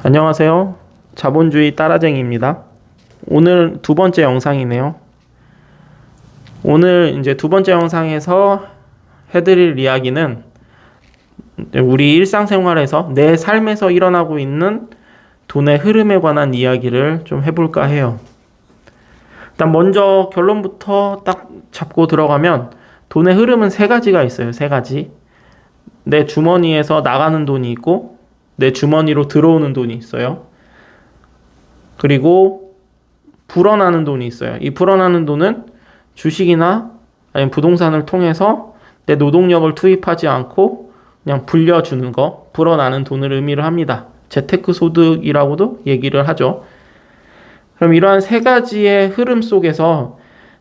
안녕하세요. 자본주의 따라쟁이입니다. 오늘 두 번째 영상이네요. 오늘 이제 두 번째 영상에서 해드릴 이야기는 우리 일상생활에서 내 삶에서 일어나고 있는 돈의 흐름에 관한 이야기를 좀 해볼까 해요. 일단 먼저 결론부터 딱 잡고 들어가면 돈의 흐름은 세 가지가 있어요. 세 가지. 내 주머니에서 나가는 돈이 있고 내 주머니로 들어오는 돈이 있어요. 그리고 불어나는 돈이 있어요. 이 불어나는 돈은 주식이나 아니면 부동산을 통해서 내 노동력을 투입하지 않고 그냥 불려주는 거, 불어나는 돈을 의미를 합니다. 재테크 소득이라고도 얘기를 하죠. 그럼 이러한 세 가지의 흐름 속에서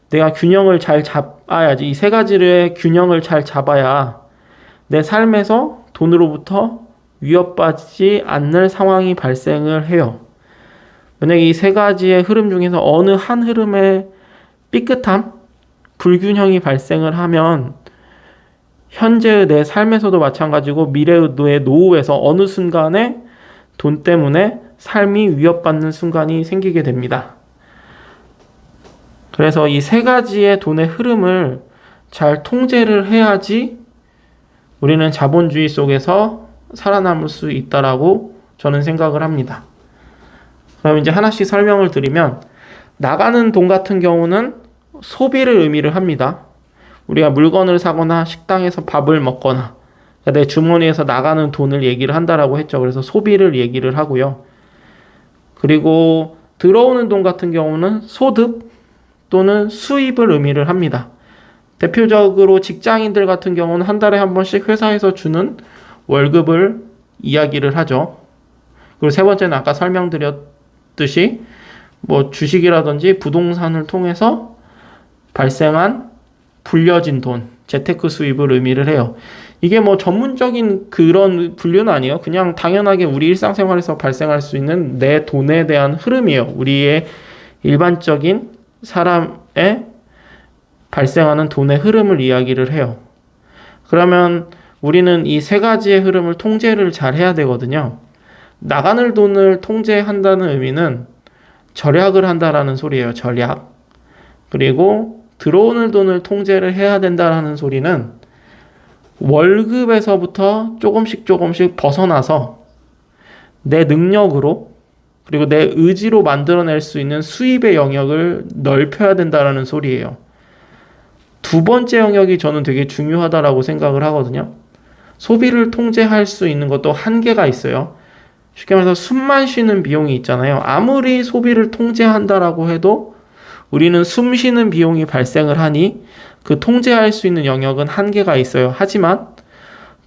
내가 균형을 잘 잡아야지. 이 세 가지의 균형을 잘 잡아야 내 삶에서 돈으로부터 위협받지 않는 상황이 발생을 해요. 만약에 이 세 가지의 흐름 중에서 어느 한 흐름의 삐끗함, 불균형이 발생을 하면 현재의 내 삶에서도 마찬가지고 미래의 노후에서 어느 순간에 돈 때문에 삶이 위협받는 순간이 생기게 됩니다. 그래서 이 세 가지의 돈의 흐름을 잘 통제를 해야지 우리는 자본주의 속에서 살아남을 수 있다라고 저는 생각을 합니다. 그럼 이제 하나씩 설명을 드리면 나가는 돈 같은 경우는 소비를 의미를 합니다. 우리가 물건을 사거나 식당에서 밥을 먹거나 내 주머니에서 나가는 돈을 얘기를 한다라고 했죠. 그래서 소비를 얘기를 하고요. 그리고 들어오는 돈 같은 경우는 소득 또는 수입을 의미를 합니다. 대표적으로 직장인들 같은 경우는 한 달에 한 번씩 회사에서 주는 월급을 이야기를 하죠. 그리고 세 번째는 아까 설명드렸듯이 뭐 주식이라든지 부동산을 통해서 발생한 불려진 돈, 재테크 수입을 의미를 해요. 이게 뭐 전문적인 그런 분류는 아니에요. 그냥 당연하게 우리 일상생활에서 발생할 수 있는 내 돈에 대한 흐름이에요. 우리의 일반적인 사람의 발생하는 돈의 흐름을 이야기를 해요. 그러면 우리는 이 세 가지의 흐름을 통제를 잘 해야 되거든요. 나가는 돈을 통제한다는 의미는 절약을 한다라는 소리예요. 절약. 그리고 들어오는 돈을 통제를 해야 된다라는 소리는 월급에서부터 조금씩 벗어나서 내 능력으로 그리고 내 의지로 만들어낼 수 있는 수입의 영역을 넓혀야 된다라는 소리예요. 두 번째 영역이 저는 되게 중요하다라고 생각을 하거든요. 소비를 통제할 수 있는 것도 한계가 있어요. 쉽게 말해서 숨만 쉬는 비용이 있잖아요. 아무리 소비를 통제한다라고 해도 우리는 숨 쉬는 비용이 발생을 하니 그 통제할 수 있는 영역은 한계가 있어요. 하지만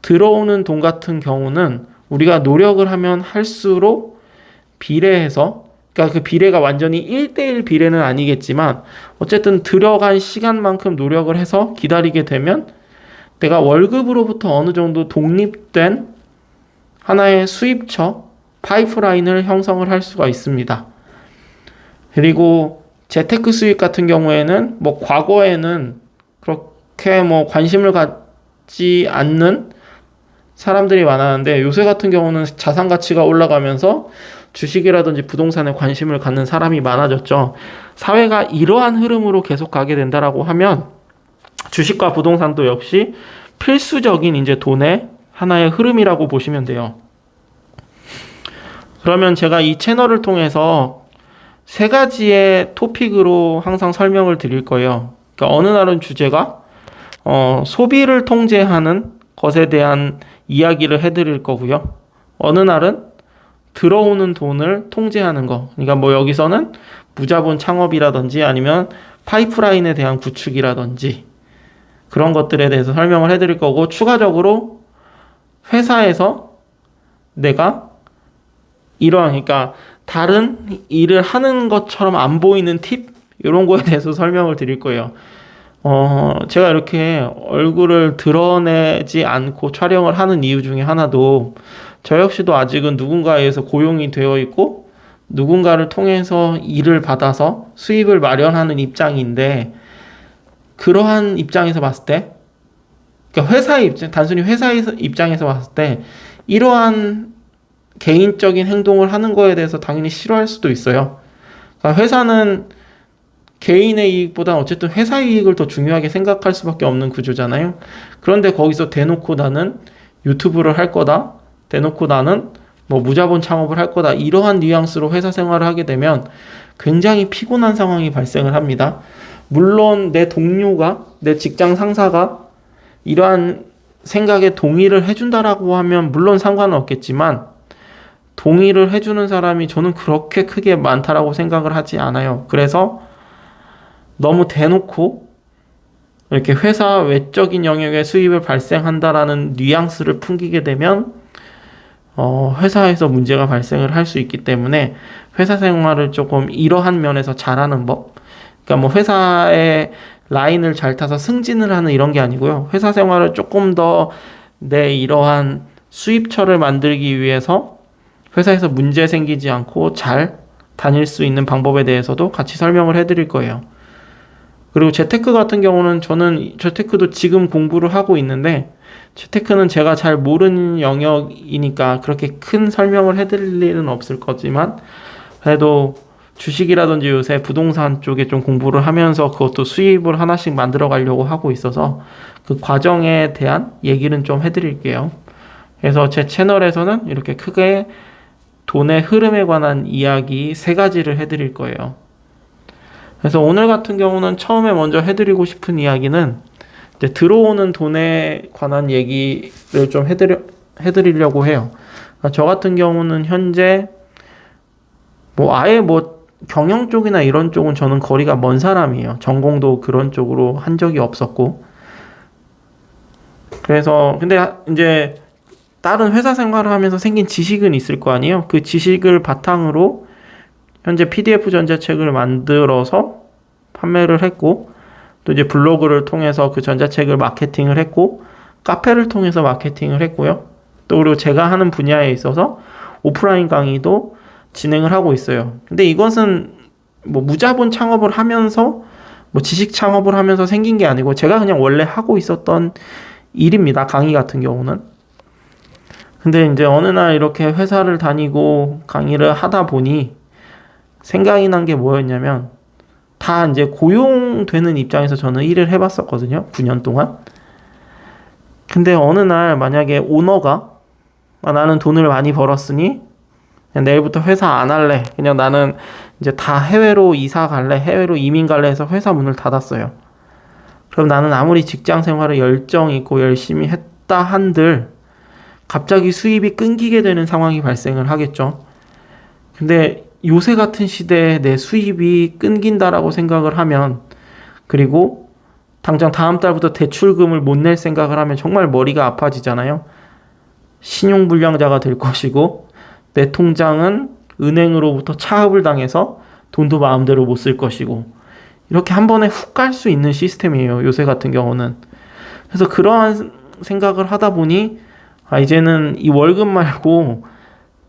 들어오는 돈 같은 경우는 우리가 노력을 하면 할수록 비례해서, 그러니까 그 비례가 완전히 1대1 비례는 아니겠지만 어쨌든 들어간 시간만큼 노력을 해서 기다리게 되면 내가 월급으로부터 어느 정도 독립된 하나의 수입처, 파이프라인을 형성을 할 수가 있습니다. 그리고 재테크 수익 같은 경우에는 뭐 과거에는 그렇게 뭐 관심을 갖지 않는 사람들이 많았는데 요새 같은 경우는 자산 가치가 올라가면서 주식이라든지 부동산에 관심을 갖는 사람이 많아졌죠. 사회가 이러한 흐름으로 계속 가게 된다라고 하면 주식과 부동산도 역시 필수적인 이제 돈의 하나의 흐름이라고 보시면 돼요. 그러면 제가 이 채널을 통해서 세 가지의 토픽으로 항상 설명을 드릴 거예요. 그러니까 어느 날은 주제가 소비를 통제하는 것에 대한 이야기를 해드릴 거고요. 어느 날은 들어오는 돈을 통제하는 거. 그러니까 뭐 여기서는 무자본 창업이라든지 아니면 파이프라인에 대한 구축이라든지 그런 것들에 대해서 설명을 해드릴 거고, 추가적으로 회사에서 내가 그러니까 다른 일을 하는 것처럼 안 보이는 팁? 이런 거에 대해서 설명을 드릴 거예요. 제가 이렇게 얼굴을 드러내지 않고 촬영을 하는 이유 중에 하나도 저 역시도 아직은 누군가에 의해서 고용이 되어 있고 누군가를 통해서 일을 받아서 수입을 마련하는 입장인데, 그러한 입장에서 봤을 때, 그러니까 단순히 회사의 입장에서 봤을 때 이러한 개인적인 행동을 하는 거에 대해서 당연히 싫어할 수도 있어요. 그러니까 회사는 개인의 이익보다 어쨌든 회사 이익을 더 중요하게 생각할 수밖에 없는 구조잖아요. 그런데 거기서 대놓고 나는 유튜브를 할 거다, 대놓고 나는 뭐 무자본 창업을 할 거다, 이러한 뉘앙스로 회사 생활을 하게 되면 굉장히 피곤한 상황이 발생을 합니다. 물론 내 동료가, 내 직장 상사가 이러한 생각에 동의를 해준다라고 하면 물론 상관은 없겠지만, 동의를 해주는 사람이 저는 그렇게 크게 많다라고 생각을 하지 않아요. 그래서 너무 대놓고 이렇게 회사 외적인 영역에 수입을 발생한다라는 뉘앙스를 풍기게 되면 회사에서 문제가 발생을 할 수 있기 때문에 회사 생활을 조금 이러한 면에서 잘하는 법, 그러니까 뭐 회사의 라인을 잘 타서 승진을 하는 이런 게 아니고요. 회사 생활을 조금 더 내 이러한 수입처를 만들기 위해서 회사에서 문제 생기지 않고 잘 다닐 수 있는 방법에 대해서도 같이 설명을 해드릴 거예요. 그리고 재테크 같은 경우는 저는 재테크도 지금 공부를 하고 있는데, 재테크는 제가 잘 모르는 영역이니까 그렇게 큰 설명을 해드릴 일은 없을 거지만, 그래도 주식이라든지 요새 부동산 쪽에 좀 공부를 하면서 그것도 수입을 하나씩 만들어 가려고 하고 있어서 그 과정에 대한 얘기는 좀 해드릴게요. 그래서 제 채널에서는 이렇게 크게 돈의 흐름에 관한 이야기 3가지를 해드릴 거예요. 그래서 오늘 같은 경우는 처음에 먼저 해드리고 싶은 이야기는 이제 들어오는 돈에 관한 얘기를 좀 해드리려고 해요. 그러니까 저 같은 경우는 현재 뭐 아예 뭐 경영 쪽이나 이런 쪽은 저는 거리가 먼 사람이에요. 전공도 그런 쪽으로 한 적이 없었고. 그래서 근데 이제 다른 회사 생활을 하면서 생긴 지식은 있을 거 아니에요. 그 지식을 바탕으로 현재 PDF 전자책을 만들어서 판매를 했고, 또 이제 블로그를 통해서 그 전자책을 마케팅을 했고, 카페를 통해서 마케팅을 했고요. 또 그리고 제가 하는 분야에 있어서 오프라인 강의도 진행을 하고 있어요. 근데 이것은 뭐 무자본 창업을 하면서 뭐 지식 창업을 하면서 생긴 게 아니고 제가 그냥 원래 하고 있었던 일입니다. 강의 같은 경우는. 근데 이제 어느 날 이렇게 회사를 다니고 강의를 하다 보니 생각이 난 게 뭐였냐면, 다 이제 고용되는 입장에서 저는 일을 해봤었거든요. 9년 동안. 근데 어느 날 만약에 오너가 나는 돈을 많이 벌었으니 그냥 내일부터 회사 안 할래, 그냥 나는 이제 다 해외로 이사 갈래, 해외로 이민 갈래 해서 회사 문을 닫았어요. 그럼 나는 아무리 직장 생활을 열정 있고 열심히 했다 한들 갑자기 수입이 끊기게 되는 상황이 발생을 하겠죠. 근데 요새 같은 시대에 내 수입이 끊긴다라고 생각을 하면, 그리고 당장 다음 달부터 대출금을 못 낼 생각을 하면 정말 머리가 아파지잖아요. 신용불량자가 될 것이고, 내 통장은 은행으로부터 차압을 당해서 돈도 마음대로 못 쓸 것이고, 이렇게 한 번에 훅 갈 수 있는 시스템이에요, 요새 같은 경우는. 그래서 그러한 생각을 하다 보니 이제는 이 월급 말고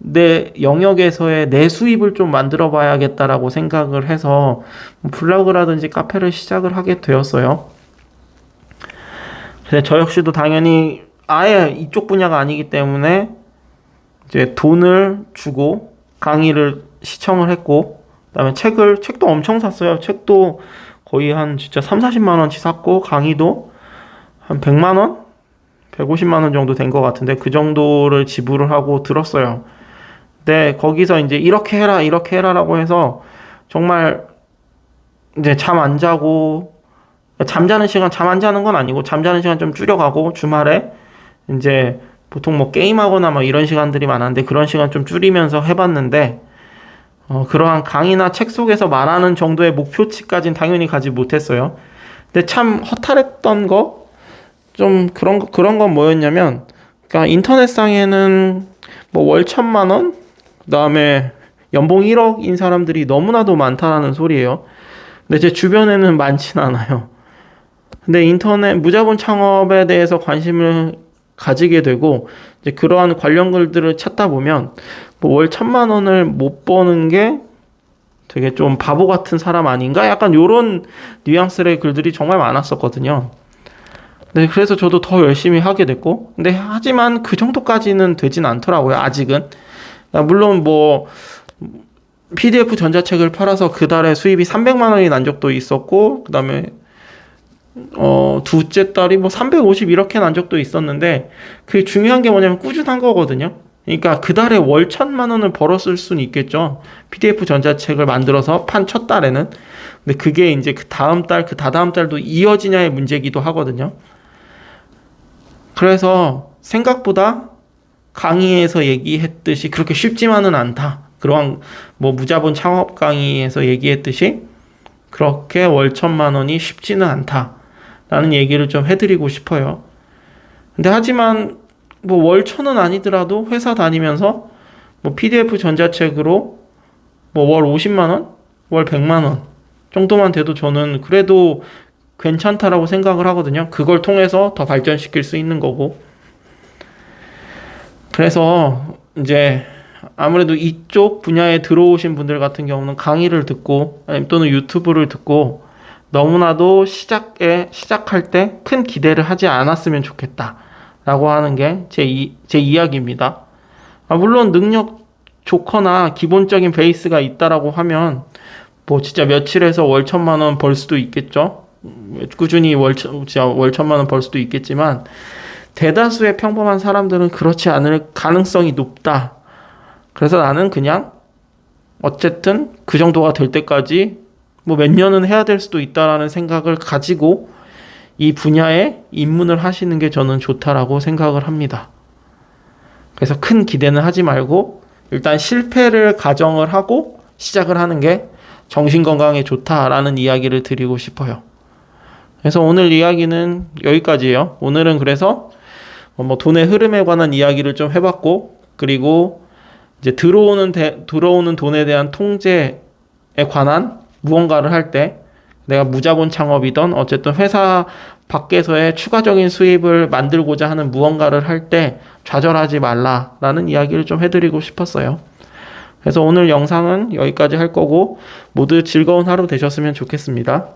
내 영역에서의 내 수입을 좀 만들어 봐야겠다라고 생각을 해서 블로그라든지 카페를 시작을 하게 되었어요. 근데 저 역시도 당연히 아예 이쪽 분야가 아니기 때문에 이제 돈을 주고 강의를 시청을 했고, 그다음에 책도 엄청 샀어요. 책도 거의 한 진짜 30-40만 원치 샀고, 강의도 한 100만 원? 150만 원 정도 된 것 같은데 그 정도를 지불을 하고 들었어요. 근데 거기서 이제 이렇게 해라라고 해서 정말 이제 잠 안 자고, 잠자는 시간 잠 안 자는 건 아니고 잠자는 시간 좀 줄여가고, 주말에 이제 보통 뭐 게임하거나 막 이런 시간들이 많았는데 그런 시간 좀 줄이면서 해봤는데, 그러한 강의나 책 속에서 말하는 정도의 목표치까지는 당연히 가지 못했어요. 근데 참 허탈했던 거, 좀 그런 건 뭐였냐면, 그러니까 인터넷상에는 뭐 월 1,000만 원, 그다음에 연봉 1억인 사람들이 너무나도 많다라는 소리예요. 근데 제 주변에는 많진 않아요. 근데 인터넷 무자본 창업에 대해서 관심을 가지게 되고 이제 그러한 관련 글들을 찾다 보면 뭐 월 1,000만 원을 못 버는 게 되게 좀 바보 같은 사람 아닌가? 약간 요런 뉘앙스의 글들이 정말 많았었거든요. 네, 그래서 저도 더 열심히 하게 됐고, 근데 하지만 그 정도까지는 되진 않더라고요, 아직은. 물론 뭐 PDF 전자책을 팔아서 그 달에 수입이 300만 원이 난 적도 있었고, 그다음에 둘째 달이 뭐 350 이렇게 난 적도 있었는데, 그게 중요한 게 뭐냐면 꾸준한 거거든요. 그러니까 그 달에 월 1,000만 원을 벌었을 수는 있겠죠. PDF 전자책을 만들어서 판 첫 달에는. 근데 그게 이제 그 다음 달, 그 다다음 달도 이어지냐의 문제기도 하거든요. 그래서 생각보다 강의에서 얘기했듯이 그렇게 쉽지만은 않다. 그런 뭐 무자본 창업 강의에서 얘기했듯이 그렇게 월 1,000만 원이 쉽지는 않다라는 얘기를 좀 해드리고 싶어요. 근데 하지만 뭐 월 1,000원 아니더라도 회사 다니면서 뭐 PDF 전자책으로 뭐 월 50만 원, 월 100만 원 정도만 돼도 저는 그래도 괜찮다라고 생각을 하거든요. 그걸 통해서 더 발전시킬 수 있는 거고. 그래서 이제 아무래도 이쪽 분야에 들어오신 분들 같은 경우는 강의를 듣고 또는 유튜브를 듣고 너무나도 시작할 때 큰 기대를 하지 않았으면 좋겠다 라고 하는 게 제 이야기입니다. 물론 능력 좋거나 기본적인 베이스가 있다라고 하면 뭐 진짜 며칠에서 월 1,000만 원 벌 수도 있겠죠. 꾸준히 월 1,000만 원 벌 수도 있겠지만 대다수의 평범한 사람들은 그렇지 않을 가능성이 높다. 그래서 나는 그냥 어쨌든 그 정도가 될 때까지 뭐 몇 년은 해야 될 수도 있다라는 생각을 가지고 이 분야에 입문을 하시는 게 저는 좋다라고 생각을 합니다. 그래서 큰 기대는 하지 말고 일단 실패를 가정을 하고 시작을 하는 게 정신건강에 좋다라는 이야기를 드리고 싶어요. 그래서 오늘 이야기는 여기까지예요. 오늘은 그래서 뭐 돈의 흐름에 관한 이야기를 좀 해봤고, 그리고 이제 들어오는 돈에 대한 통제에 관한 무언가를 할 때 내가 무자본 창업이든 어쨌든 회사 밖에서의 추가적인 수입을 만들고자 하는 무언가를 할 때 좌절하지 말라라는 이야기를 좀 해드리고 싶었어요. 그래서 오늘 영상은 여기까지 할 거고 모두 즐거운 하루 되셨으면 좋겠습니다.